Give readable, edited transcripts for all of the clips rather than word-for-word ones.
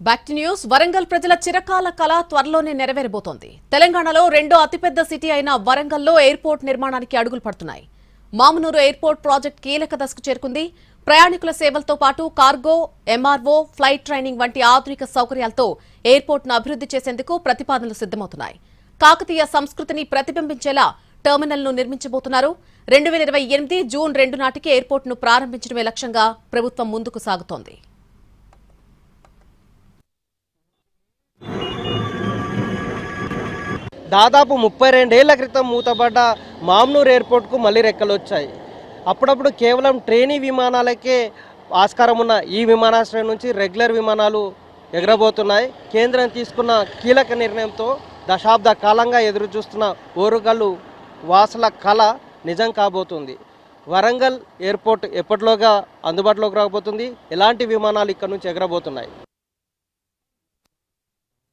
Back to news. Warangal ప్రజల చిరకాల కళ త్వరలోనే నెరవేరబోతోంది. తెలంగాణలో రెండో అతిపెద్ద సిటీ అయిన వరంగల్లో ఎయిర్పోర్ట్ నిర్మాణానికి అడుగులు పడుతున్నాయి. మామునూరు ఎయిర్పోర్ట్ ప్రాజెక్ట్ కీలక దశకు చేరుకుంది. ప్రయాణికుల సేవలతో పాటు కార్గో, ఎంఆర్ఓ, ఫ్లైట్ ట్రైనింగ్ వంటి ఆధునిక సౌకర్యాలతో ఎయిర్పోర్ట్ను అభివృద్ధి చేసేందుకు ప్రతిపాదనలు సిద్ధమవుతున్నాయి. కాకతీయ సంస్కృతిని ప్రతిబింబించేలా టెర్మినల్ను నిర్మించబోతున్నారు. 2028 జూన్ 2 నాటికి ఎయిర్పోర్ట్ను ప్రారంభించడమే లక్ష్యంగా ప్రభుత్వం ముందుకు సాగుతోంది. దాదాపు 32 ఏళ్ల క్రితం మూతపడ్డ మామునూరు ఎయిర్పోర్ట్కు మళ్లీ రెక్కలు వచ్చాయి. అప్పుడప్పుడు కేవలం ట్రైనీ విమానాలకే ఆస్కారం ఉన్న ఈ విమానాశ్రయం నుంచి రెగ్యులర్ విమానాలు ఎగరబోతున్నాయి. కేంద్రం తీసుకున్న కీలక నిర్ణయంతో దశాబ్ద కాలంగా ఎదురు చూస్తున్న ఓరుగల్లు వాసుల కళ నిజం కాబోతుంది. వరంగల్ ఎయిర్పోర్ట్ ఎప్పటిలోగా అందుబాటులోకి రాబోతుంది. ఎలాంటి విమానాలు ఇక్కడ నుంచి ఎగరబోతున్నాయి?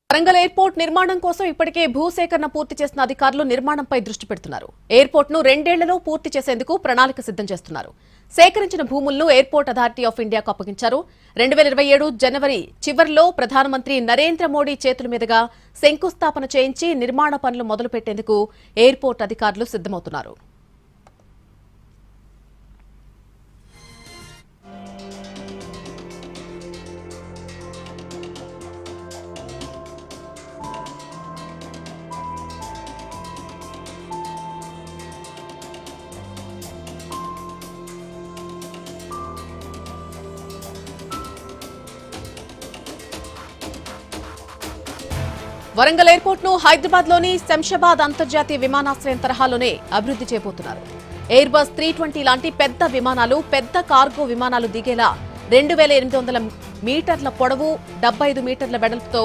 వరంగల్ ఎయిర్పోర్ట్ నిర్మాణం కోసం ఇప్పటికే భూసేకరణ పూర్తి చేసిన అధికారులు నిర్మాణంపై దృష్టి పెడుతున్నారు. ఎయిర్పోర్ట్ను 2 ఏళ్లలో పూర్తి చేసేందుకు ప్రణాళిక సిద్ధం చేస్తున్నారు. సేకరించిన భూములను ఎయిర్పోర్ట్ అథారిటీ ఆఫ్ ఇండియాకు అప్పగించారు. 2027 జనవరి చివర్లో ప్రధానమంత్రి నరేంద్ర మోడీ చేతుల మీదుగా శంకుస్థాపన చేయించి నిర్మాణ పనులు మొదలుపెట్టేందుకు ఎయిర్పోర్ట్ అధికారులు సిద్ధమవుతున్నారు. వరంగల్ ఎయిర్పోర్ట్ ను హైదరాబాద్ లోని శంషాబాద్ అంతర్జాతీయ విమానాశ్రయం తరహాలోనే అభివృద్ధి చేయబోతున్నారు. ఎయిర్ బస్ 320 లాంటి పెద్ద విమానాలు, పెద్ద కార్గో విమానాలు దిగేలా 2800 మీటర్ల పొడవు, 75 మీటర్ల వెడల్పుతో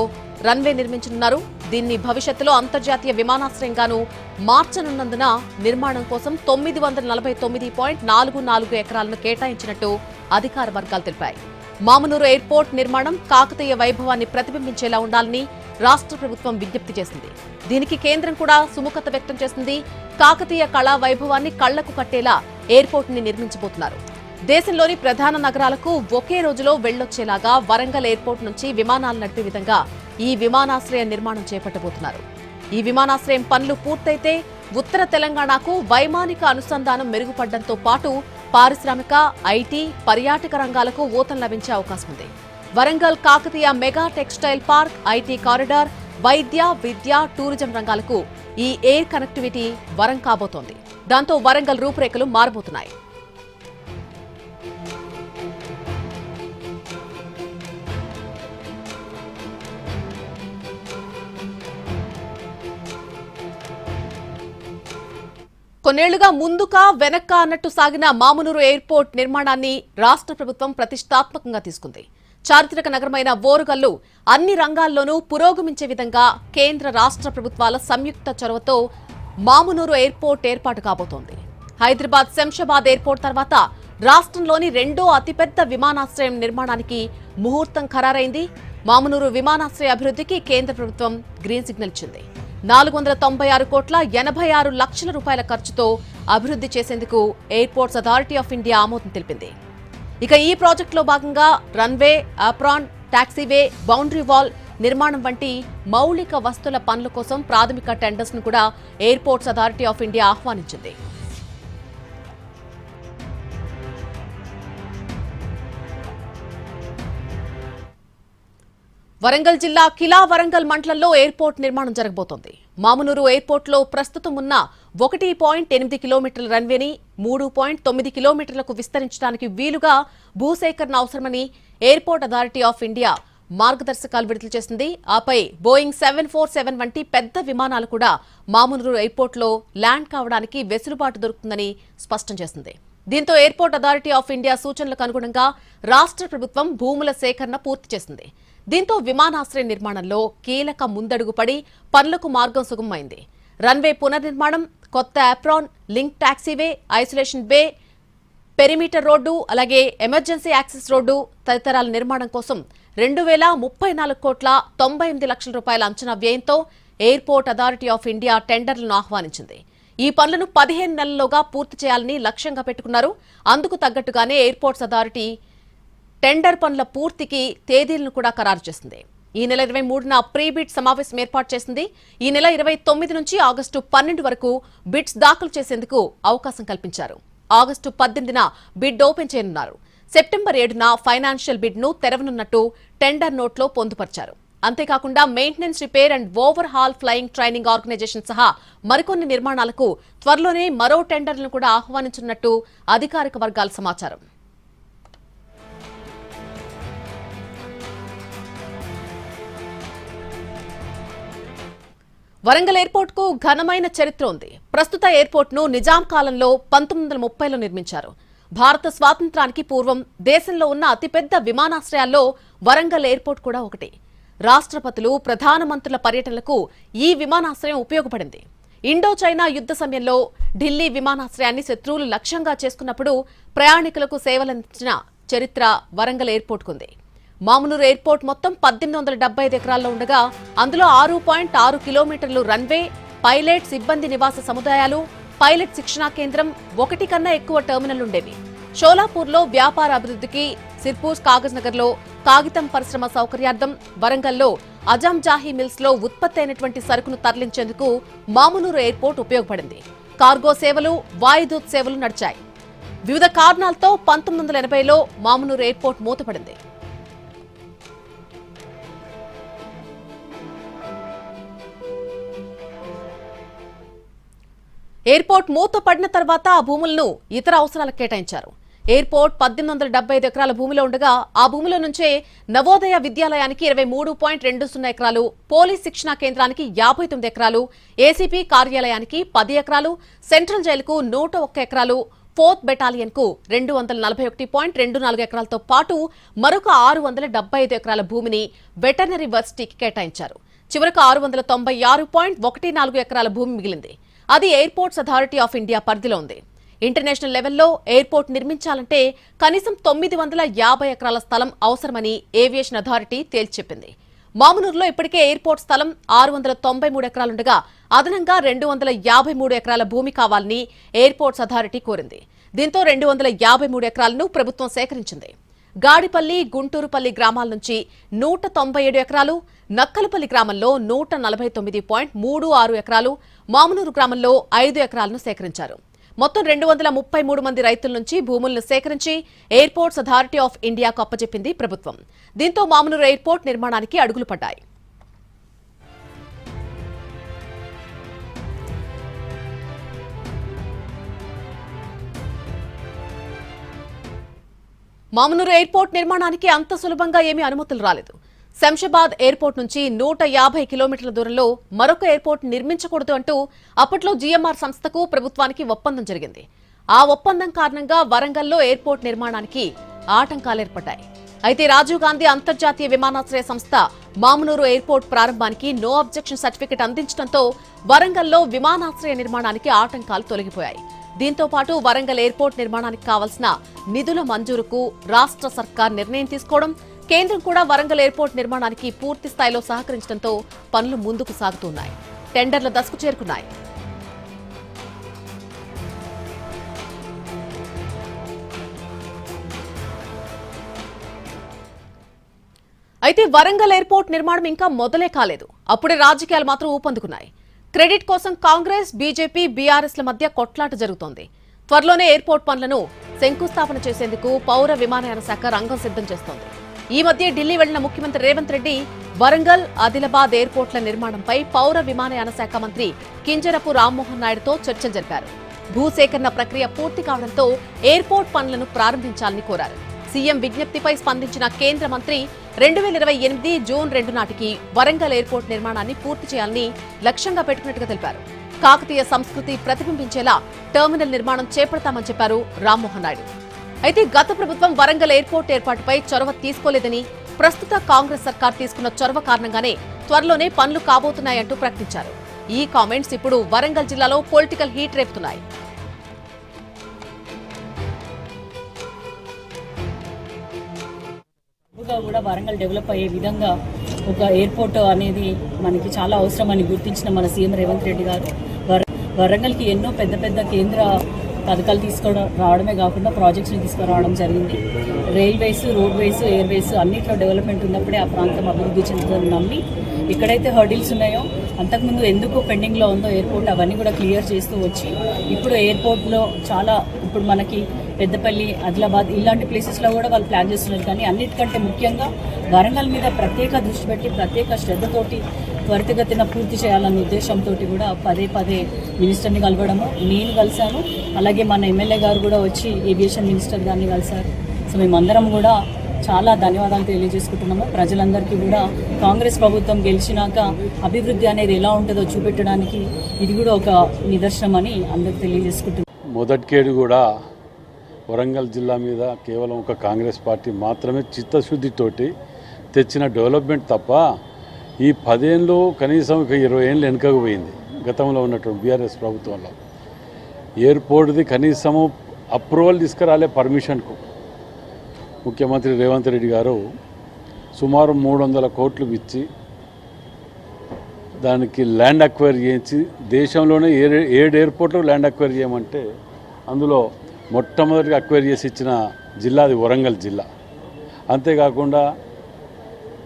రన్వే నిర్మించనున్నారు. దీన్ని భవిష్యత్తులో అంతర్జాతీయ విమానాశ్రయంగాను మార్చనున్నందున నిర్మాణం కోసం 949.44 ఎకరాలను కేటాయించినట్టు అధికార వర్గాలు తెలిపాయి. మామునూరు ఎయిర్పోర్ట్ నిర్మాణం కాకతీయ వైభవాన్ని ప్రతిబింబించేలా ఉండాలని రాష్ట్ర ప్రభుత్వం విజ్ఞప్తి చేసింది. దీనికి కేంద్రం కూడా సుముఖత వ్యక్తం చేసింది. కాకతీయ కళా వైభవాన్ని కళ్లకు కట్టేలా ఎయిర్పోర్ట్ ని నిర్మించబోతున్నారు. దేశంలోని ప్రధాన నగరాలకు ఒకే రోజులో వెళ్లొచ్చేలాగా వరంగల్ ఎయిర్పోర్ట్ నుంచి విమానాలు నడిపే విధంగా ఈ విమానాశ్రయ నిర్మాణం చేపట్టబోతున్నారు. ఈ విమానాశ్రయం పనులు పూర్తయితే ఉత్తర తెలంగాణకు వైమానిక అనుసంధానం మెరుగుపడడంతో పాటు పారిశ్రామిక, ఐటీ, పర్యాటక రంగాలకు ఊతం లభించే అవకాశం ఉంది. Warangal Kakatiya mega textile park, IT corridor, వైద్య, విద్య, టూరిజం రంగాలకు ఈ ఎయిర్ కనెక్టివిటీ వరం కాబోతోంది. దాంతో వరంగల్ రూపురేఖలు మారబోతున్నాయి. కొన్నేళ్లుగా ముందుక వెనక్క అన్నట్టు సాగిన మామునూరు ఎయిర్పోర్ట్ నిర్మాణాన్ని రాష్ట్ర ప్రభుత్వం ప్రతిష్టాత్మకంగా తీసుకుంది. చారిత్రక నగరమైన ఓరుగల్లు అన్ని రంగాల్లోనూ పురోగమించే విధంగా కేంద్ర రాష్ట్ర ప్రభుత్వాల సంయుక్త చొరవతో మామునూరు ఎయిర్పోర్ట్ ఏర్పాటు కాబోతోంది. హైదరాబాద్ శంషాబాద్ ఎయిర్పోర్ట్ తర్వాత రాష్ట్రంలోని రెండో అతిపెద్ద విమానాశ్రయం నిర్మాణానికి ముహూర్తం ఖరారైంది. మామునూరు విమానాశ్రయ అభివృద్ధికి కేంద్ర ప్రభుత్వం గ్రీన్ సిగ్నల్ ఇచ్చింది. 496,86,00,000 రూపాయల ఖర్చుతో అభివృద్ధి చేసేందుకు ఎయిర్పోర్ట్స్ అథారిటీ ఆఫ్ ఇండియా ఆమోదం తెలిపింది. ఇక ఈ ప్రాజెక్టులో భాగంగా రన్వే, ఆప్రాన్, టాక్సీవే, బౌండరీ వాల్ నిర్మాణం వంటి మౌలిక వస్తువుల పనుల కోసం ప్రాథమిక టెండర్స్ ను కూడా ఎయిర్పోర్ట్స్ అథారిటీ ఆఫ్ ఇండియా ఆహ్వానించింది. వరంగల్ జిల్లా కిలా వరంగల్ మండలంలో ఎయిర్పోర్ట్ నిర్మాణం జరగబోతోంది. మామునూరు ఎయిర్పోర్ట్లో ప్రస్తుతం ఉన్న 1.8 కిలోమీటర్ల రన్వేని 3.9 కిలోమీటర్లకు విస్తరించడానికి వీలుగా భూసేకరణ అవసరమని ఎయిర్పోర్ట్ అథారిటీ ఆఫ్ ఇండియా మార్గదర్శకాలు విడుదల చేసింది. ఆపై బోయింగ్ 747 వంటి పెద్ద విమానాలు కూడా మామునూరు ఎయిర్పోర్ట్లో ల్యాండ్ కావడానికి వెసులుబాటు దొరుకుతుందని స్పష్టం చేసింది. దీంతో ఎయిర్పోర్ట్ అథారిటీ ఆఫ్ ఇండియా సూచనలకు అనుగుణంగా రాష్ట్ర ప్రభుత్వం భూముల సేకరణ పూర్తి చేసింది. దీంతో విమానాశ్రయ నిర్మాణంలో కీలక ముందడుగు పడి పనులకు మార్గం సుగమమైంది. రన్వే పునర్నిర్మాణం, కొత్త ఆప్రాన్, లింక్ టాక్సీవే, ఐసోలేషన్ బే, పెరిమీటర్ రోడ్డు, అలాగే ఎమర్జెన్సీ యాక్సెస్ రోడ్డు తదితరాల నిర్మాణం కోసం 2,034,98,00,000 రూపాయల అంచనా వ్యయంతో ఎయిర్పోర్ట్ అథారిటీ ఆఫ్ ఇండియా టెండర్లను ఆహ్వానించింది. ఈ పనులను 15 నెలల్లోగా పూర్తి చేయాలని లక్ష్యంగా పెట్టుకున్నారు. అందుకు తగ్గట్టుగానే ఎయిర్పోర్ట్స్ అథారిటీ టెండర్ పనుల పూర్తికి తేదీలను కూడా ఖరారు చేసింది. ఈ నెల 23న ప్రీ బిడ్ సమావేశం ఏర్పాటు చేసింది. ఈ నెల 29 నుంచి ఆగస్టు 12 వరకు బిడ్స్ దాఖలు చేసేందుకు అవకాశం కల్పించారు. ఆగస్టు 18న బిడ్ ఓపెన్ చేయనున్నారు. సెప్టెంబర్ 7న ఫైనాన్షియల్ బిడ్ ను తెరవనున్నట్టు టెండర్ నోట్లో పొందుపరిచారు. అంతేకాకుండా maintenance, repair and overhaul flying training organisation సహా మరికొన్ని నిర్మాణాలకు త్వరలోనే మరో టెండర్లను కూడా ఆహ్వానించనున్నట్టు అధికారిక వర్గాల సమాచారం. వరంగల్ ఎయిర్పోర్ట్ కు ఘనమైన చరిత్ర ఉంది. ప్రస్తుత ఎయిర్పోర్ట్ ను నిజాం కాలంలో 1930లో నిర్మించారు. భారత స్వాతంత్రానికి పూర్వం దేశంలో ఉన్న అతిపెద్ద విమానాశ్రయాల్లో వరంగల్ ఎయిర్పోర్ట్ కూడా ఒకటి. రాష్ట్రపతులు, ప్రధానమంత్రుల పర్యటనలకు ఈ విమానాశ్రయం ఉపయోగపడింది. ఇండో చైనా యుద్ధ సమయంలో ఢిల్లీ విమానాశ్రయాన్ని శత్రువులు లక్ష్యంగా చేసుకున్నప్పుడు ప్రయాణికులకు సేవలందించిన చరిత్ర వరంగల్ ఎయిర్పోర్ట్కుంది. మామునూరు ఎయిర్పోర్ట్ మొత్తం 1875 ఎకరాల్లో ఉండగా అందులో 6.6 కిలోమీటర్లు రన్వే, పైలట్ సిబ్బంది నివాస సముదాయాలు, పైలట్ శిక్షణా కేంద్రం, 1 కన్నా ఎక్కువ టెర్మినల్ ఉండేవి. షోలాపూర్లో వ్యాపార అభివృద్ధికి, సిర్పూర్ కాగజ్ నగర్లో కాగితం పరిశ్రమ సౌకర్యార్థం, వరంగల్లో అజాం జాహీ మిల్స్ లో ఉత్పత్తి అయినటువంటి సరుకును తరలించేందుకు మామునూరు ఎయిర్పోర్ట్ ఉపయోగపడింది. కార్గో సేవలు, వాయుదూత్ సేవలు నడిచాయి. వివిధ కారణాలతో 1980లో మామునూరు ఎయిర్పోర్ట్ మూతపడింది. ఎయిర్పోర్ట్ మూతపడిన తర్వాత ఆ భూములను ఇతర అవసరాలకు కేటాయించారు. ఎయిర్పోర్ట్ 1875 ఎకరాల భూమిలో ఉండగా ఆ భూమిలో నుంచే నవోదయ విద్యాలయానికి 23.20 ఎకరాలు, పోలీస్ శిక్షణా కేంద్రానికి 59 ఎకరాలు, ఏసీపీ కార్యాలయానికి 10 ఎకరాలు, సెంట్రల్ జైలుకు 101 ఎకరాలు, 4th బెటాలియన్ కు 241.24 ఎకరాలతో పాటు మరొక 675 ఎకరాల భూమిని వెటర్నరీ వర్సిటీకి కేటాయించారు. చివరకు 696.14 ఎకరాల భూమి మిగిలింది. అది ఎయిర్పోర్ట్స్ అథారిటీ ఆఫ్ ఇండియా పరిధిలో ఉంది. ఇంటర్నేషనల్ లెవెల్లో ఎయిర్పోర్ట్ నిర్మించాలంటే కనీసం 950 ఎకరాల స్థలం అవసరమని ఏవియేషన్ అథారిటీ తేల్చెప్పింది. మామునూరులో ఇప్పటికే ఎయిర్పోర్ట్ స్థలం 693 ఎకరాలుండగా అదనంగా 253 ఎకరాల భూమి కావాలని ఎయిర్పోర్ట్స్ అథారిటీ కోరింది. దీంతో 253 ఎకరాలను ప్రభుత్వం సేకరించింది. గాడిపల్లి, గుంటూరుపల్లి గ్రామాల నుంచి 197 ఎకరాలు, నక్కలపల్లి గ్రామంలో 149.36 ఎకరాలు, మామునూరు గ్రామంలో 5 ఎకరాలను సేకరించారు. మొత్తం 233 మంది రైతుల నుంచి భూములను సేకరించి ఎయిర్పోర్ట్స్ అథారిటీ ఆఫ్ ఇండియాకు అప్పచెప్పింది ప్రభుత్వం. దీంతో మామునూరు ఎయిర్పోర్ట్ నిర్మాణానికి అడుగులు పడ్డాయి. మామునూరు ఎయిర్పోర్ట్ నిర్మాణానికి అంత సులభంగా ఏమీ అనుమతులు రాలేదు. శంషాబాద్ ఎయిర్పోర్ట్ నుంచి 150 కిలోమీటర్ల దూరంలో మరొక ఎయిర్పోర్ట్ నిర్మించకూడదు అంటూ అప్పట్లో జీఎంఆర్ సంస్థకు ప్రభుత్వానికి ఒప్పందం జరిగింది. ఆ ఒప్పందం కారణంగా వరంగల్లో ఎయిర్పోర్ట్ నిర్మాణానికి ఆటంకాలు ఏర్పడ్డాయి. అయితే రాజీవ్ గాంధీ అంతర్జాతీయ విమానాశ్రయ సంస్థ మామునూరు ఎయిర్పోర్ట్ ప్రారంభానికి నో అబ్జెక్షన్ సర్టిఫికెట్ అందించడంతో వరంగల్లో విమానాశ్రయ నిర్మాణానికి ఆటంకాలు తొలగిపోయాయి. దీంతో పాటు వరంగల్ ఎయిర్పోర్ట్ నిర్మాణానికి కావాల్సిన నిధుల మంజూరుకు రాష్ట్ర సర్కార్ నిర్ణయం తీసుకోవడం, కేంద్రం కూడా వరంగల్ ఎయిర్పోర్ట్ నిర్మాణానికి పూర్తి స్థాయిలో సహకరించడంతో పనులు ముందుకు సాగుతున్నాయి. టెండర్ల దశకు చేరుకున్నాయి. అయితే వరంగల్ ఎయిర్పోర్ట్ నిర్మాణం ఇంకా మొదలే కాలేదు. అప్పుడే రాజకీయాలు మాత్రం ఊపందుకున్నాయి. క్రెడిట్ కోసం కాంగ్రెస్, బీజేపీ, బీఆర్ఎస్ల మధ్య కొట్లాట జరుగుతోంది. త్వరలోనే ఎయిర్పోర్ట్ పనులను శంకుస్థాపన చేసేందుకు పౌర విమానయాన శాఖ రంగం సిద్ధం చేస్తోంది. ఈ మధ్య ఢిల్లీ వెళ్లిన ముఖ్యమంత్రి రేవంత్ రెడ్డి వరంగల్, ఆదిలాబాద్ ఎయిర్పోర్ట్ల నిర్మాణంపై పౌర విమానయాన శాఖ మంత్రి కింజరపు రామ్మోహన్ నాయుడుతో చర్చలు జరిపారు. భూసేకరణ ప్రక్రియ పూర్తి కావడంతో ఎయిర్పోర్ట్ పనులను ప్రారంభించాలని కోరారు. సీఎం విజ్ఞప్తిపై స్పందించిన కేంద్ర మంత్రి 2028 జూన్ 2 నాటికి వరంగల్ ఎయిర్పోర్ట్ నిర్మాణాన్ని పూర్తి చేయాలని లక్ష్యంగా పెట్టుకున్నట్టుగా తెలిపారు. కాకతీయ సంస్కృతి ప్రతిబింబించేలా టెర్మినల్ నిర్మాణం చేపడతామని చెప్పారు రామ్మోహన్ నాయుడు. అయితే గత ప్రభుత్వం వరంగల్ ఎయిర్పోర్ట్ ఏర్పాటుపై చొరవ తీసుకోలేదని, ప్రస్తుత కాంగ్రెస్ సర్కార్ తీసుకున్న చొరవ కారణంగానే త్వరలోనే పనులు కాబోతున్నాయంటూ ప్రకటించారు. ఈ కామెంట్స్ ఇప్పుడు వరంగల్ జిల్లాలో పొలిటికల్ హీట్ రేపుతున్నాయి. కూడా వరంగల్ డెవలప్ అయ్యే విధంగా ఒక ఎయిర్పోర్ట్ అనేది మనకి చాలా అవసరం అని గుర్తించిన మన సీఎం రేవంత్ రెడ్డి గారు వరంగల్కి ఎన్నో పెద్ద పెద్ద కేంద్ర పథకాలు రావడమే కాకుండా ప్రాజెక్ట్స్ని తీసుకురావడం జరిగింది. రైల్వేస్, రోడ్వేస్, ఎయిర్వేస్ అన్నిట్లో డెవలప్మెంట్ ఉన్నప్పుడే ఆ ప్రాంతం అభివృద్ధి చెందుతుందని నమ్మి ఎక్కడైతే హర్డిల్స్ ఉన్నాయో అంతకుముందు ఎందుకు పెండింగ్లో ఉందో ఎయిర్పోర్ట్ అవన్నీ కూడా క్లియర్ చేస్తూ వచ్చి ఇప్పుడు ఎయిర్పోర్ట్లో చాలా ఇప్పుడు మనకి పెద్దపల్లి, ఆదిలాబాద్ ఇలాంటి ప్లేసెస్లో కూడా వాళ్ళు ప్లాన్ చేస్తున్నారు. కానీ అన్నిటికంటే ముఖ్యంగా వరంగల్ మీద ప్రత్యేక దృష్టి పెట్టి ప్రత్యేక శ్రద్ధతోటి త్వరితగతిన పూర్తి చేయాలన్న ఉద్దేశంతో కూడా పదే మినిస్టర్ని కలవడము, నేను కలిశాను. అలాగే మన ఎమ్మెల్యే గారు కూడా వచ్చి ఏవియేషన్ మినిస్టర్ గారిని కలిశారు. సో మేమందరం కూడా చాలా ధన్యవాదాలు తెలియజేసుకుంటున్నాము. ప్రజలందరికీ కూడా కాంగ్రెస్ ప్రభుత్వం గెలిచినాక అభివృద్ధి అనేది ఎలా ఉంటుందో చూపెట్టడానికి ఇది కూడా ఒక నిదర్శనం అని అందరికి తెలియజేసుకుంటున్నాం. మొదటికేడు కూడా వరంగల్ జిల్లా మీద కేవలం ఒక కాంగ్రెస్ పార్టీ మాత్రమే చిత్తశుద్ధితోటి తెచ్చిన డెవలప్మెంట్ తప్ప ఈ 10 ఏళ్ళు కనీసం ఒక 20 ఏళ్ళు వెనుకకు పోయింది. గతంలో ఉన్నటువంటి బీఆర్ఎస్ ప్రభుత్వంలో ఎయిర్పోర్ట్ది కనీసము అప్రూవల్ తీసుకురాలే పర్మిషన్కు. ముఖ్యమంత్రి రేవంత్ రెడ్డి గారు సుమారు 300 కోట్లు ఇచ్చి దానికి ల్యాండ్ అక్వైర్ చేయించి దేశంలోనే 7 ఎయిర్పోర్ట్లు ల్యాండ్ అక్వైర్ చేయమంటే అందులో మొట్టమొదటిగా అక్వైర్ చేసి ఇచ్చిన జిల్లా అది వరంగల్ జిల్లా. అంతేకాకుండా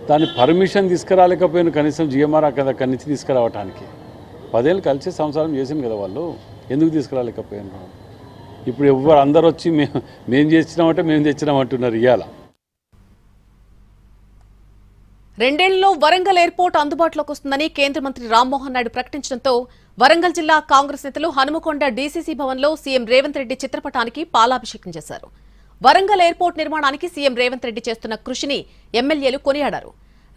దాని పర్మిషన్ తీసుకురాలేకపోయిన కనీసం జిఎంఆర్ అక్కడి నుంచి తీసుకురావటానికి 10 ఏళ్ళు కలిసి సంవత్సరం చేసింది కదా వాళ్ళు, ఎందుకు తీసుకురాలేకపోయినారు? ఇప్పుడు ఎవరు అందరూ వచ్చి మేము చేసినామంటే మేము తెచ్చినామంటున్నారు. ఇవాళ 2 ఏళ్లలో వరంగల్ ఎయిర్పోర్ట్ అందుబాటులోకి వస్తుందని కేంద్ర మంత్రి రామ్మోహన్ నాయుడు ప్రకటించడంతో వరంగల్ జిల్లా కాంగ్రెస్ నేతలు హనుమకొండ డీసీసీ భవన్లో సీఎం రేవంత్ రెడ్డి చిత్రపటానికి పాలాభిషేకం చేశారు. వరంగల్ ఎయిర్పోర్ట్ నిర్మాణానికి సీఎం రేవంత్ రెడ్డి చేస్తున్న కృషిని ఎమ్మెల్యేలు కొనియాడారు.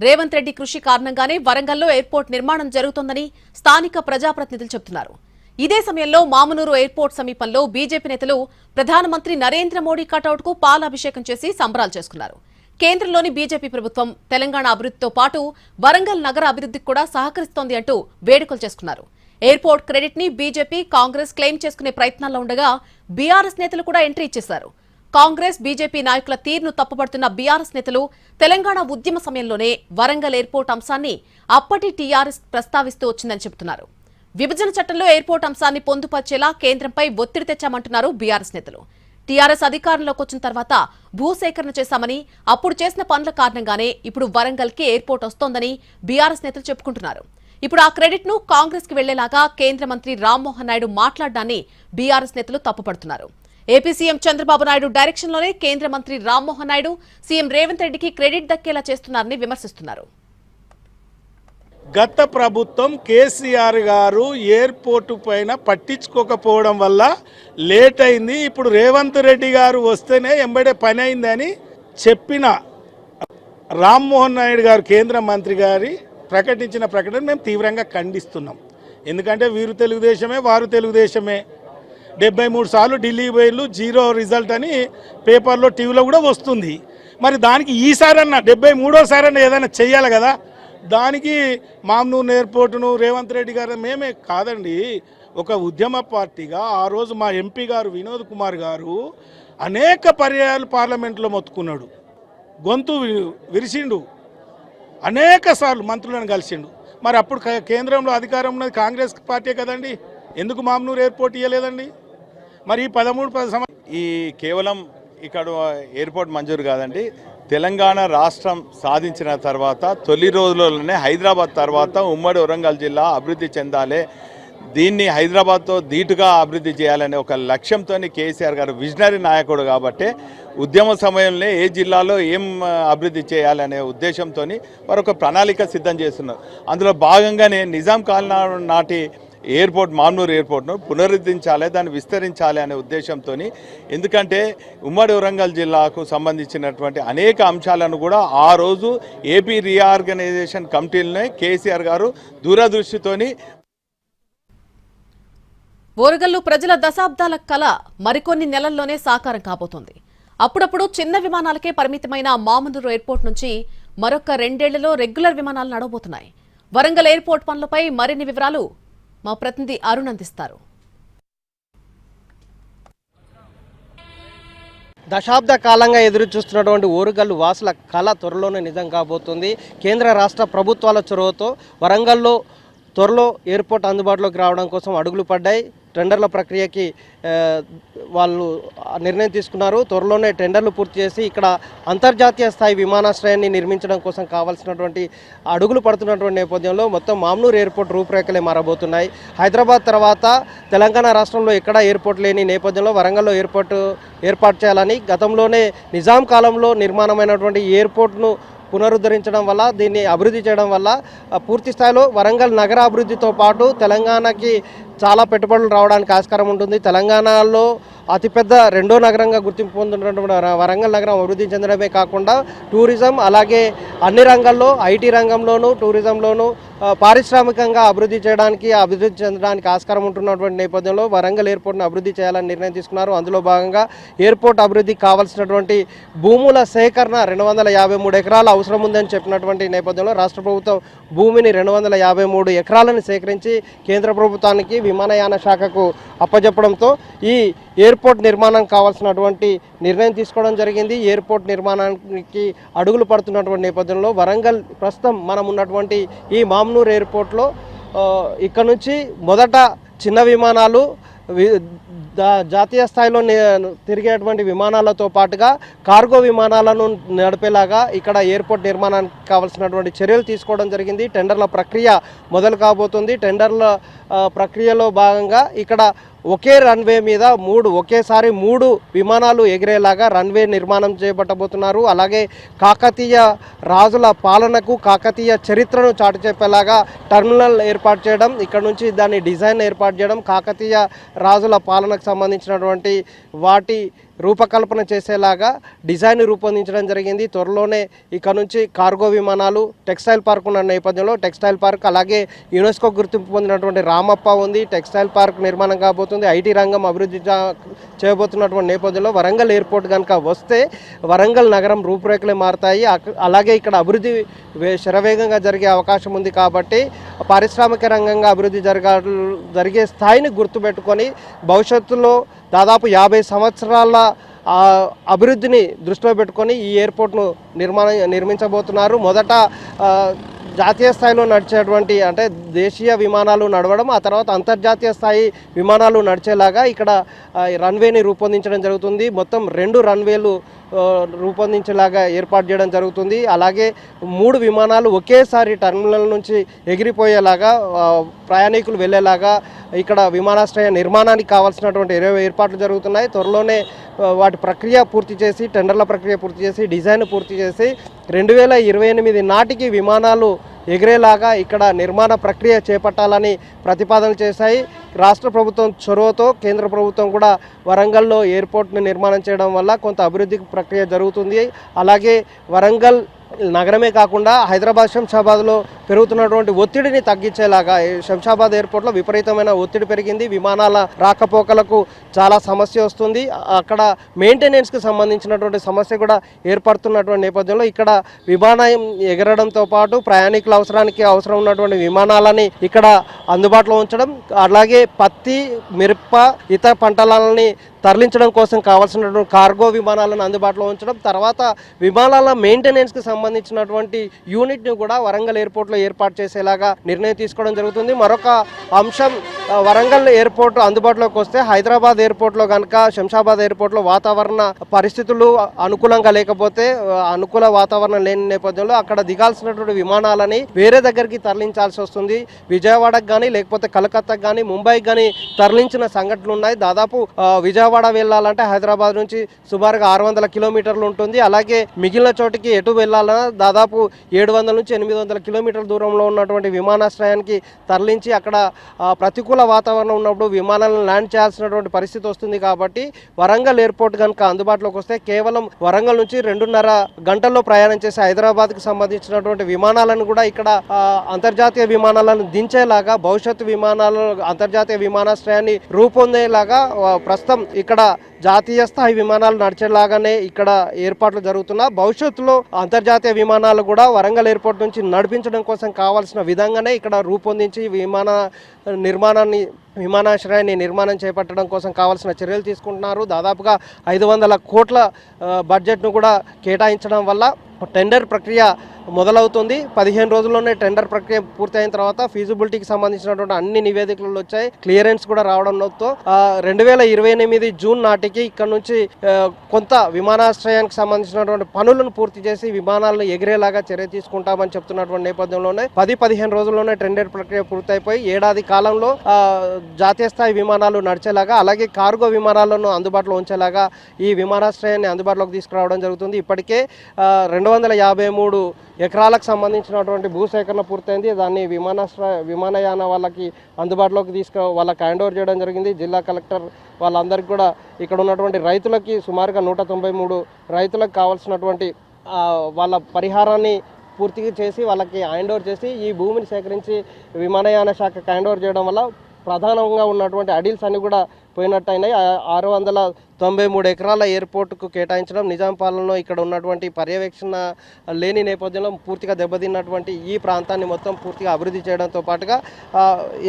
రేవంత్ రెడ్డి కృషి కారణంగానే వరంగల్లో ఎయిర్పోర్ట్ నిర్మాణం జరుగుతోందని స్థానిక ప్రజాప్రతినిధులు చెబుతున్నారు. ఇదే సమయంలో మామునూరు ఎయిర్పోర్ట్ సమీపంలో బీజేపీ నేతలు ప్రధానమంత్రి నరేంద్ర మోడీ కటౌట్కు పాలాభిషేకం చేసి సంబరాలు చేసుకున్నారు. కేంద్రంలోని బీజేపీ ప్రభుత్వం తెలంగాణ అభివృద్ధితో పాటు వరంగల్ నగర అభివృద్ధికి కూడా సహకరిస్తోంది అంటూ వేడుకలు చేసుకున్నారు. ఎయిర్పోర్ట్ క్రెడిట్ ని బీజేపీ, కాంగ్రెస్ క్లెయిమ్ చేసుకునే ప్రయత్నాల్లో ఉండగా బీఆర్ఎస్ నేతలు కూడా ఎంట్రీ ఇచ్చేశారు. కాంగ్రెస్, బీజేపీ నాయకుల తీరును తప్పుపడుతున్న బీఆర్ఎస్ నేతలు తెలంగాణ ఉద్యమ సమయంలోనే వరంగల్ ఎయిర్పోర్ట్ అంశాన్ని అప్పటి టీఆర్ఎస్ ప్రస్తావిస్తూ వచ్చిందని చెబుతున్నారు. విభజన చట్టంలో ఎయిర్పోర్ట్ అంశాన్ని పొందుపర్చేలా కేంద్రంపై ఒత్తిడి తెచ్చామంటున్నారు బీఆర్ఎస్ నేతలు. టీఆర్ఎస్ అధికారంలోకి వచ్చిన తర్వాత భూసేకరణ చేశామని, అప్పుడు చేసిన పనుల కారణంగానే ఇప్పుడు వరంగల్ కి ఎయిర్పోర్ట్ వస్తోందని బీఆర్ఎస్ నేతలు చెప్పుకుంటున్నారు. ఇప్పుడు ఆ క్రెడిట్ ను కాంగ్రెస్ కి వెళ్లేలాగా కేంద్ర మంత్రి రామ్మోహన్ నాయుడు మాట్లాడడాన్ని బీఆర్ఎస్ నేతలు తప్పుపడుతున్నారు. AP CM Chandrababu Naidu direction లోనే కేంద్ర మంత్రి రామ్మోహన్ నాయుడు సీఎం రేవంత్ రెడ్డికి క్రెడిట్ దక్కేలా చేస్తున్నారని విమర్శిస్తున్నారు. గత ప్రభుత్వం కేసీఆర్ గారు ఎయిర్పోర్టు పైన పట్టించుకోకపోవడం వల్ల లేట్ అయింది. ఇప్పుడు రేవంత్ రెడ్డి గారు వస్తేనే ఎంబడే పని అయిందని చెప్పిన రామ్మోహన్ నాయుడు గారు కేంద్ర మంత్రి గారి ప్రకటించిన ప్రకటన మేము తీవ్రంగా ఖండిస్తున్నాం. ఎందుకంటే వీరు తెలుగుదేశమే, వారు తెలుగుదేశమే. 73 సార్లు ఢిల్లీ పోయిళ్ళు, 0 రిజల్ట్ అని పేపర్లో, టీవీలో కూడా వస్తుంది. మరి దానికి ఈసారన్నా 73వ ఏదైనా చెయ్యాలి కదా. దానికి మామ్నూర్ ఎయిర్పోర్టును రేవంత్ రెడ్డి గారు మేమే కాదండి, ఒక ఉద్యమ పార్టీగా ఆ రోజు మా ఎంపీ గారు వినోద్ కుమార్ గారు అనేక పర్యాయాలు పార్లమెంట్లో మొత్తుకున్నాడు, గొంతు విరిసిండు, అనేక సార్లు మంత్రులను కలిసిండు. మరి అప్పుడు కేంద్రంలో అధికారం ఉన్నది కాంగ్రెస్ పార్టీ కదండి, ఎందుకు మామ్నూర్ ఎయిర్పోర్ట్ ఇవ్వలేదండి? మరి 13 ఈ కేవలం ఇక్కడ ఎయిర్పోర్ట్ మంజూరు కాదండి, తెలంగాణ రాష్ట్రం సాధించిన తర్వాత తొలి రోజుల్లోనే హైదరాబాద్ తర్వాత ఉమ్మడి వరంగల్ జిల్లా అభివృద్ధి చెందాలి, దీన్ని హైదరాబాద్తో ధీటుగా అభివృద్ధి చేయాలనే ఒక లక్ష్యంతో కేసీఆర్ గారు విజనరీ నాయకుడు కాబట్టి ఉద్యమ సమయంలో ఏ జిల్లాలో ఏం అభివృద్ధి చేయాలనే ఉద్దేశంతో వారు ఒక ప్రణాళిక సిద్ధం చేస్తున్నారు. అందులో భాగంగానే నిజాం కాలనీ నాటి ఎయిర్పోర్ట్, మామ్నూర్ ఎయిర్పోర్ట్ను పునరుద్ధరించాలి, దాన్ని విస్తరించాలి అనే ఉద్దేశంతో, ఎందుకంటే ఉమ్మడి వరంగల్ జిల్లాకు సంబంధించినటువంటి అనేక అంశాలను కూడా ఆ రోజు ఏపీ రీఆర్గనైజేషన్ కమిటీలనే కేసీఆర్ గారు దూరదృష్టితోని ఓరుగల్లు ప్రజల దశాబ్దాల కళ మరికొన్ని నెలల్లోనే సాకారం కాబోతోంది. అప్పుడప్పుడు చిన్న విమానాలకే పరిమితమైన మామునూరు ఎయిర్పోర్ట్ నుంచి మరొక 2 ఏళ్లలో రెగ్యులర్ విమానాలు నడవబోతున్నాయి. వరంగల్ ఎయిర్పోర్ట్ పనులపై మరిన్ని వివరాలు మా ప్రతినిధి అరుణ్ అందిస్తారు. దశాబ్ద కాలంగా ఎదురు చూస్తున్నటువంటి ఓరుగల్లు వాసుల కళ త్వరలోనే నిజం కాబోతుంది. కేంద్ర రాష్ట్ర ప్రభుత్వాల చొరవతో వరంగల్లో త్వరలో ఎయిర్పోర్ట్ అందుబాటులోకి రావడం కోసం అడుగులు పడ్డాయి. టెండర్ల ప్రక్రియకి వాళ్ళు నిర్ణయం తీసుకున్నారు. త్వరలోనే టెండర్లు పూర్తి చేసి ఇక్కడ అంతర్జాతీయ స్థాయి విమానాశ్రయాన్ని నిర్మించడం కోసం కావాల్సినటువంటి అడుగులు పడుతున్నటువంటి నేపథ్యంలో మొత్తం మామ్నూర్ ఎయిర్పోర్ట్ రూపురేఖలే మారబోతున్నాయి. హైదరాబాద్ తర్వాత తెలంగాణ రాష్ట్రంలో ఎక్కడా ఎయిర్పోర్ట్ లేని నేపథ్యంలో వరంగల్లో ఏర్పాటు చేయాలని గతంలోనే నిజాం కాలంలో నిర్మాణమైనటువంటి ఎయిర్పోర్ట్ను పునరుద్ధరించడం వల్ల, దీన్ని అభివృద్ధి చేయడం వల్ల పూర్తి స్థాయిలో వరంగల్ నగర అభివృద్ధితో పాటు తెలంగాణకి చాలా పెట్టుబడులు రావడానికి ఆస్కారం ఉంటుంది. తెలంగాణలో అతిపెద్ద రెండో నగరంగా గుర్తింపు పొందినటువంటి వరంగల్ నగరం అభివృద్ధి చెందడమే కాకుండా టూరిజం, అలాగే అన్ని రంగాల్లో ఐటీ రంగంలోనూ టూరిజంలోనూ పారిశ్రామికంగా అభివృద్ధి చెందడానికి ఆస్కారం ఉంటున్నటువంటి నేపథ్యంలో వరంగల్ ఎయిర్పోర్ట్ను అభివృద్ధి చేయాలని నిర్ణయం తీసుకున్నారు. అందులో భాగంగా ఎయిర్పోర్ట్ అభివృద్ధికి కావాల్సినటువంటి భూముల సేకరణ 253 ఎకరాలు అవసరం ఉందని చెప్పినటువంటి నేపథ్యంలో రాష్ట్ర ప్రభుత్వం భూమిని 253 ఎకరాలను సేకరించి కేంద్ర ప్రభుత్వానికి విమానయాన శాఖకు అప్పజెప్పడంతో ఈ ఎయిర్పోర్ట్ నిర్మాణం కావాల్సినటువంటి నిర్ణయం తీసుకోవడం జరిగింది. ఎయిర్పోర్ట్ నిర్మాణానికి అడుగులు పడుతున్నటువంటి నేపథ్యంలో వరంగల్ ప్రస్తుతం మనం ఉన్నటువంటి ఈ మామ్నూర్ ఎయిర్పోర్ట్లో ఇక్కడ నుంచి మొదట చిన్న విమానాలు జాతీయ స్థాయిలో తిరిగేటువంటి విమానాలతో పాటుగా కార్గో విమానాలను నడిపేలాగా ఇక్కడ ఎయిర్పోర్ట్ నిర్మాణానికి కావాల్సినటువంటి చర్యలు తీసుకోవడం జరిగింది. టెండర్ల ప్రక్రియ మొదలు కాబోతుంది. టెండర్ల ప్రక్రియలో భాగంగా ఇక్కడ ఒకే రన్వే మీద ఒకేసారి మూడు విమానాలు ఎగిరేలాగా రన్వే నిర్మాణం చేపట్టబోతున్నారు. అలాగే కాకతీయ రాజుల పాలనకు, కాకతీయ చరిత్రను చాటి చెప్పేలాగా టర్మినల్ ఏర్పాటు చేయడం, ఇక్కడ నుంచి దాని డిజైన్ ఏర్పాటు చేయడం, కాకతీయ రాజుల పాలనకు సంబంధించినటువంటి వాటి రూపకల్పన చేసేలాగా డిజైన్ రూపొందించడం జరిగింది. త్వరలోనే ఇక్కడ నుంచి కార్గో విమానాలు, టెక్స్టైల్ పార్క్ ఉన్న నేపథ్యంలో టెక్స్టైల్ పార్క్, అలాగే యునెస్కో గుర్తింపు పొందినటువంటి రామప్ప ఉంది, టెక్స్టైల్ పార్క్ నిర్మాణం కాబోతుంది. ఐటీ రంగం అభివృద్ధి చేయబోతున్నటువంటి నేపథ్యంలో వరంగల్ ఎయిర్పోర్ట్ కనుక వస్తే వరంగల్ నగరం రూపురేఖలే మారుతాయి. అలాగే ఇక్కడ అభివృద్ధి శరవేగంగా జరిగే అవకాశం ఉంది. కాబట్టి పారిశ్రామిక రంగంగా అభివృద్ధి జరిగే స్థాయిని గుర్తుపెట్టుకొని భవిష్యత్తులో దాదాపు 50 సంవత్సరాల అభివృద్ధిని దృష్టిలో పెట్టుకొని ఈ ఎయిర్పోర్ట్ను నిర్మించబోతున్నారు. మొదట జాతీయ స్థాయిలో నడిచేటువంటి అంటే దేశీయ విమానాలు నడవడం, ఆ తర్వాత అంతర్జాతీయ స్థాయి విమానాలు నడిచేలాగా ఇక్కడ రన్వేని రూపొందించడం జరుగుతుంది. మొత్తం 2 రన్వేలు రూపొందించేలాగా ఏర్పాటు చేయడం జరుగుతుంది. అలాగే 3 విమానాలు ఒకేసారి టర్మినల్ నుంచి ఎగిరిపోయేలాగా ప్రయాణికులు వెళ్ళేలాగా ఇక్కడ విమానాశ్రయ నిర్మాణానికి కావాల్సినటువంటి ఏర్పాట్లు జరుగుతున్నాయి. త్వరలోనే వాటి ప్రక్రియ పూర్తి చేసి, టెండర్ల ప్రక్రియ పూర్తి చేసి, డిజైన్ పూర్తి చేసి 2028 నాటికి విమానాలు ఎగిరేలాగా ఇక్కడ నిర్మాణ ప్రక్రియ చేపట్టాలని ప్రతిపాదనలు చేశాయి. రాష్ట్ర ప్రభుత్వం చొరవతో కేంద్ర ప్రభుత్వం కూడా వరంగల్లో ఎయిర్పోర్ట్ను నిర్మాణం చేయడం వల్ల కొంత అభివృద్ధి ప్రక్రియ జరుగుతుంది. అలాగే వరంగల్ నగరమే కాకుండా హైదరాబాద్, శంషాబాద్లో పెరుగుతున్నటువంటి ఒత్తిడిని తగ్గించేలాగా శంషాబాద్ ఎయిర్పోర్ట్లో విపరీతమైన ఒత్తిడి పెరిగింది. విమానాల రాకపోకలకు చాలా సమస్య వస్తుంది. అక్కడ మెయింటెనెన్స్కి సంబంధించినటువంటి సమస్య కూడా ఏర్పడుతున్నటువంటి నేపథ్యంలో ఇక్కడ విమానం ఎగరడంతో పాటు ప్రయాణికుల అవసరం ఉన్నటువంటి విమానాలని ఇక్కడ అందుబాటులో ఉంచడం, అలాగే పత్తి, మిరప, ఇతర పంటలని తరలించడం కోసం కావాల్సినటువంటి కార్గో విమానాలను అందుబాటులో ఉంచడం, తర్వాత విమానాల మెయింటెనెన్స్కి సంబంధించినటువంటి యూనిట్ని కూడా వరంగల్ ఎయిర్పోర్ట్లో ఏర్పాటు చేసేలాగా నిర్ణయం తీసుకోవడం జరుగుతుంది. మరొక అంశం, వరంగల్ ఎయిర్పోర్ట్ అందుబాటులోకి వస్తే హైదరాబాద్ ఎయిర్పోర్ట్లో కనుక శంషాబాద్ ఎయిర్పోర్ట్లో వాతావరణ పరిస్థితులు అనుకూలంగా లేకపోతే, అనుకూల వాతావరణం లేని నేపథ్యంలో అక్కడ దిగాల్సినటువంటి విమానాలని వేరే దగ్గరికి తరలించాల్సి వస్తుంది. విజయవాడకు కానీ, లేకపోతే కలకత్తాకు కానీ, ముంబైకి కానీ తరలించిన సంఘటనలు ఉన్నాయి. దాదాపు విజయవాడ వెళ్ళాలంటే హైదరాబాద్ నుంచి సుమారుగా 600 కిలోమీటర్లు ఉంటుంది. అలాగే మిగిలిన చోటికి ఎటు వెళ్ళాలన్నా దాదాపు 700 నుంచి 800 కిలోమీటర్ల దూరంలో ఉన్నటువంటి విమానాశ్రయానికి తరలించి అక్కడ ప్రతికూల వాతావరణం ఉన్నప్పుడు విమానాలను ల్యాండ్ చేయాల్సినటువంటి పరిస్థితి వస్తుంది. కాబట్టి వరంగల్ ఎయిర్పోర్ట్ కనుక అందుబాటులోకి వస్తే కేవలం వరంగల్ నుంచి 2.5 గంటల్లో ప్రయాణం చేసే హైదరాబాద్కి సంబంధించినటువంటి విమానాలను కూడా ఇక్కడ అంతర్జాతీయ విమానాలను దించేలాగా, భవిష్యత్తు విమానాలు అంతర్జాతీయ విమానాశ్రయాన్ని రూపొందేలాగా ప్రస్తుతం ఇక్కడ జాతీయ స్థాయి విమానాలు నడిచేలాగానే ఇక్కడ ఏర్పాట్లు జరుగుతున్నా. భవిష్యత్తులో అంతర్జాతీయ విమానాలు కూడా వరంగల్ ఎయిర్పోర్ట్ నుంచి నడిపించడం కోసం కావాల్సిన విధంగానే ఇక్కడ రూపొందించి విమానాశ్రయాన్ని నిర్మాణం చేపట్టడం కోసం కావాల్సిన చర్యలు తీసుకుంటున్నారు. దాదాపుగా 500 కోట్ల బడ్జెట్ను కూడా కేటాయించడం వల్ల టెండర్ ప్రక్రియ మొదలవుతుంది. 15 రోజుల్లోనే టెండర్ ప్రక్రియ పూర్తయిన తర్వాత ఫీజిబిలిటీకి సంబంధించినటువంటి అన్ని నివేదికలు వచ్చాయి, క్లియరెన్స్ కూడా రావడంతో 2028 జూన్ నాటికి ఇక్కడ నుంచి కొంత విమానాశ్రయానికి సంబంధించినటువంటి పనులను పూర్తి చేసి విమానాలను ఎగిరేలాగా చర్య తీసుకుంటామని చెప్తున్నటువంటి నేపథ్యంలోనే 10-15 రోజుల్లోనే టెండర్ ప్రక్రియ పూర్తయిపోయి ఏడాది కాలంలో జాతీయ స్థాయి విమానాలు నడిచేలాగా అలాగే కార్గో విమానాలను అందుబాటులో ఉంచేలాగా ఈ విమానాశ్రయాన్ని అందుబాటులోకి తీసుకురావడం జరుగుతుంది. ఇప్పటికే 253 ఎకరాలకు సంబంధించినటువంటి భూసేకరణ పూర్తయింది. దాన్ని విమానయాన వాళ్ళకి అందుబాటులోకి వాళ్ళకి హ్యాండ్ ఓవర్ చేయడం జరిగింది. జిల్లా కలెక్టర్ వాళ్ళందరికీ కూడా ఇక్కడ ఉన్నటువంటి రైతులకి సుమారుగా 193 రైతులకు కావాల్సినటువంటి వాళ్ళ పరిహారాన్ని పూర్తిగా చేసి వాళ్ళకి హ్యాండ్ ఓవర్ చేసి ఈ భూమిని సేకరించి విమానయాన శాఖకు హ్యాండ్ ఓవర్ చేయడం వల్ల ప్రధానంగా ఉన్నటువంటి అడిల్స్ అన్ని కూడా పోయినట్టయినాయి. 693 ఎకరాల ఎయిర్పోర్టుకు కేటాయించడం నిజాం పాలనలో ఇక్కడ ఉన్నటువంటి పర్యవేక్షణ లేని నేపథ్యంలో పూర్తిగా దెబ్బతిన్నటువంటి ఈ ప్రాంతాన్ని మొత్తం పూర్తిగా అభివృద్ధి చేయడంతో పాటుగా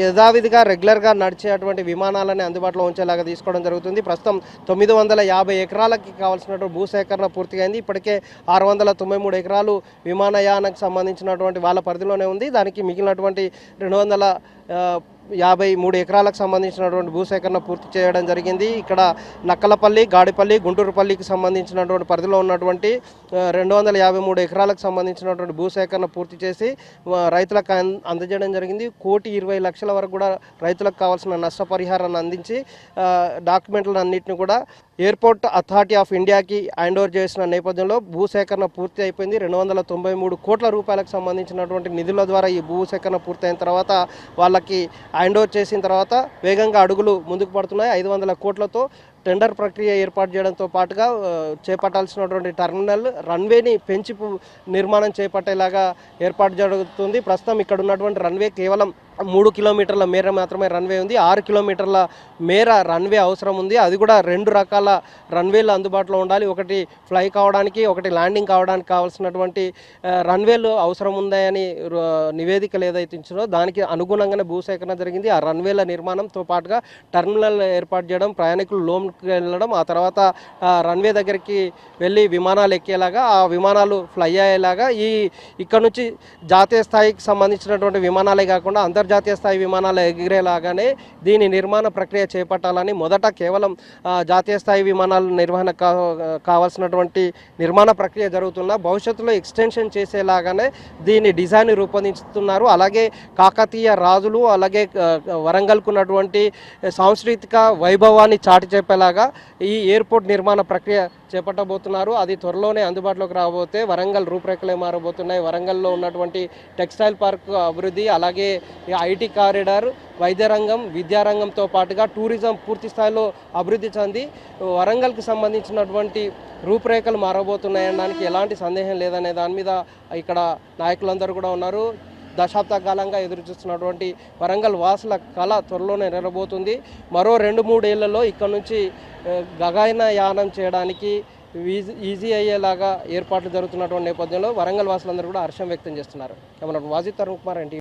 యథావిధిగా రెగ్యులర్గా నడిచేటువంటి విమానాలని అందుబాటులో ఉంచేలాగా తీసుకోవడం జరుగుతుంది. ప్రస్తుతం 950 ఎకరాలకి కావాల్సినటువంటి భూసేకరణ పూర్తిగా ఇప్పటికే 693 ఎకరాలు విమానయానకు సంబంధించినటువంటి వాళ్ళ పరిధిలోనే ఉంది. దానికి మిగిలినటువంటి 253 ఎకరాలకు సంబంధించినటువంటి భూసేకరణ పూర్తి చేయడం జరిగింది. ఇక్కడ నక్కలపల్లి, గాడిపల్లి, గుంటూరుపల్లికి సంబంధించినటువంటి పరిధిలో ఉన్నటువంటి 253 ఎకరాలకు సంబంధించినటువంటి భూసేకరణ పూర్తి చేసి రైతులకు అందజేయడం జరిగింది. 1,20,00,000 వరకు కూడా రైతులకు కావాల్సిన నష్టపరిహారాన్ని అందించి డాక్యుమెంట్లను అన్నింటినీ కూడా ఎయిర్పోర్ట్ అథారిటీ ఆఫ్ ఇండియాకి హ్యాండ్ ఓవర్ చేసిన నేపథ్యంలో భూసేకరణ పూర్తి అయిపోయింది. 293 కోట్ల రూపాయలకు సంబంధించినటువంటి నిధుల ద్వారా ఈ భూసేకరణ పూర్తయిన తర్వాత వాళ్ళకి హ్యాండ్ ఓవర్ చేసిన తర్వాత వేగంగా అడుగులు ముందుకు పడుతున్నాయి. 500 కోట్లతో టెండర్ ప్రక్రియ ఏర్పాటు చేయడంతో పాటుగా చేపట్టాల్సినటువంటి టెర్మినల్ రన్వేని పెంచి నిర్మాణం చేపట్టేలాగా ఏర్పాటు జరుగుతుంది. ప్రస్తుతం ఇక్కడ ఉన్నటువంటి రన్వే కేవలం 3 కిలోమీటర్ల మేర మాత్రమే రన్వే ఉంది. 6 కిలోమీటర్ల మేర రన్వే అవసరం ఉంది. అది కూడా 2 రకాల రన్వేలు అందుబాటులో ఉండాలి. ఒకటి ఫ్లై కావడానికి, ఒకటి ల్యాండింగ్ కావడానికి కావాల్సినటువంటి రన్వేలు అవసరం ఉందని నివేదికలు ఏదైతే ఇచ్చిందో దానికి అనుగుణంగానే భూసేకరణ జరిగింది. ఆ రన్వేల నిర్మాణంతో పాటుగా టెర్మినల్ ఏర్పాటు చేయడం, ప్రయాణికులు లోన్కి వెళ్ళడం, ఆ తర్వాత రన్వే దగ్గరికి వెళ్ళి విమానాలు ఎక్కేలాగా, ఆ విమానాలు ఫ్లై అయ్యేలాగా ఇక్కడ నుంచి జాతీయ స్థాయికి సంబంధించినటువంటి విమానాలే కాకుండా అంతర్జాతీయ స్థాయి విమానాలు ఎగిరేలాగానే దీని నిర్మాణ ప్రక్రియ చేపట్టాలని మొదట కేవలం జాతీయ స్థాయి విమానాల నిర్వహణ కావాల్సినటువంటి నిర్మాణ ప్రక్రియ జరుగుతున్న భవిష్యత్తులో ఎక్స్టెన్షన్ చేసేలాగానే దీని డిజైన్ రూపొందిస్తున్నారు. అలాగే కాకతీయ రాజులు అలాగే వరంగల్కు ఉన్నటువంటి సాంస్కృతిక వైభవాన్ని చాటి చెప్పేలాగా ఈ ఎయిర్పోర్ట్ నిర్మాణ ప్రక్రియ చేపట్టబోతున్నారు. అది త్వరలోనే అందుబాటులోకి రాబోతే వరంగల్ రూపురేఖలే మారబోతున్నాయి. వరంగల్లో ఉన్నటువంటి టెక్స్టైల్ పార్క్ అభివృద్ధి, అలాగే ఐటీ కారిడార్, వైద్య రంగం, విద్యారంగంతో పాటుగా టూరిజం పూర్తి స్థాయిలో అభివృద్ధి చెంది వరంగల్కి సంబంధించినటువంటి రూపురేఖలు మారబోతున్నాయనడానికి ఎలాంటి సందేహం లేదనే దాని మీద ఇక్కడ నాయకులందరూ కూడా ఉన్నారు. దశాబ్ద కాలంగా ఎదురు చూస్తున్నటువంటి వరంగల్ వాసుల కళ త్వరలోనే నెరబోతుంది. మరో 2-3 ఏళ్లలో ఇక్కడ నుంచి గగనయానం చేయడానికి ఈజీ అయ్యేలాగా ఏర్పాట్లు జరుగుతున్నటువంటి నేపథ్యంలో వరంగల్ వాసులందరూ కూడా హర్షం వ్యక్తం చేస్తున్నారు. వాజిద్ తరుణ్ కుమార్, ఎన్టీవీ.